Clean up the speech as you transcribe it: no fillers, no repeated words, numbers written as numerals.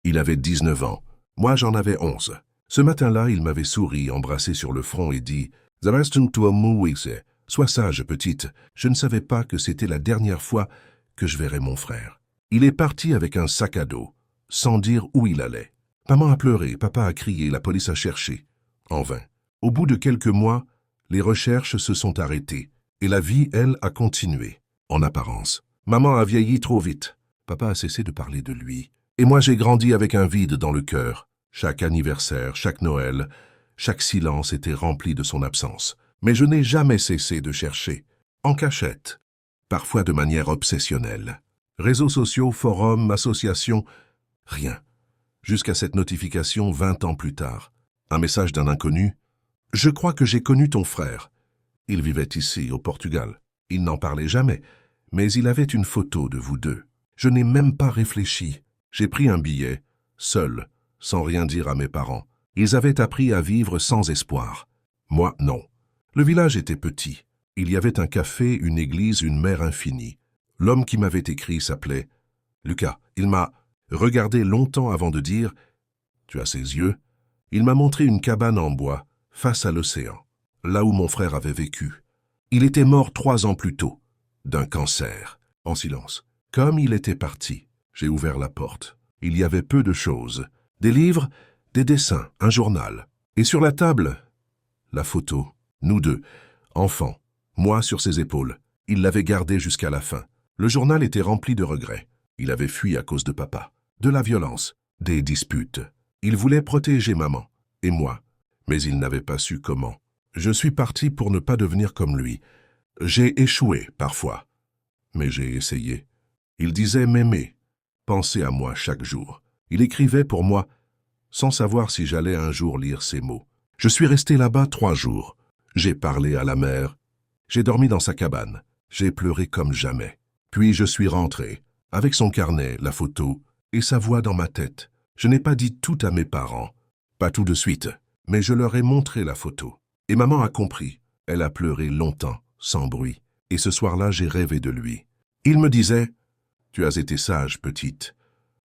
Il avait 19 ans. Moi, j'en avais 11. Ce matin-là, il m'avait souri, embrassé sur le front et dit « Sois sage, petite. Je ne savais pas que c'était la dernière fois que je verrais mon frère. » Il est parti avec un sac à dos, sans dire où il allait. Maman a pleuré, papa a crié, la police a cherché. En vain. Au bout de quelques mois, les recherches se sont arrêtées. Et la vie, elle, a continué, en apparence. Maman a vieilli trop vite. Papa a cessé de parler de lui. Et moi, j'ai grandi avec un vide dans le cœur. Chaque anniversaire, chaque Noël, chaque silence était rempli de son absence. Mais je n'ai jamais cessé de chercher, en cachette, parfois de manière obsessionnelle. Réseaux sociaux, forums, associations, rien. Jusqu'à cette notification 20 ans plus tard. Un message d'un inconnu. « Je crois que j'ai connu ton frère. Il vivait ici, au Portugal. Il n'en parlait jamais, mais il avait une photo de vous deux. Je n'ai même pas réfléchi. J'ai pris un billet, seul, sans rien dire à mes parents. Ils avaient appris à vivre sans espoir. Moi, non. Le village était petit. Il y avait un café, une église, une mer infinie. L'homme qui m'avait écrit s'appelait Lucas. Il m'a regardé longtemps avant de dire « Tu as ses yeux ?» Il m'a montré une cabane en bois, face à l'océan, là où mon frère avait vécu. Il était mort 3 ans plus tôt, d'un cancer. En silence. Comme il était parti, j'ai ouvert la porte. Il y avait peu de choses. Des livres, des dessins, un journal. Et sur la table, la photo. Nous deux, enfants, moi sur ses épaules. Il l'avait gardée jusqu'à la fin. Le journal était rempli de regrets. Il avait fui à cause de papa, de la violence, des disputes. Il voulait protéger maman et moi, mais il n'avait pas su comment. Je suis parti pour ne pas devenir comme lui. J'ai échoué parfois, mais j'ai essayé. Il disait m'aimer, penser à moi chaque jour. Il écrivait pour moi, sans savoir si j'allais un jour lire ses mots. Je suis resté là-bas 3 jours. J'ai parlé à la mer. J'ai dormi dans sa cabane. J'ai pleuré comme jamais. Puis je suis rentré, avec son carnet, la photo, et sa voix dans ma tête. Je n'ai pas dit tout à mes parents. Pas tout de suite, mais je leur ai montré la photo. Et maman a compris. Elle a pleuré longtemps, sans bruit. Et ce soir-là, j'ai rêvé de lui. Il me disait « Tu as été sage, petite.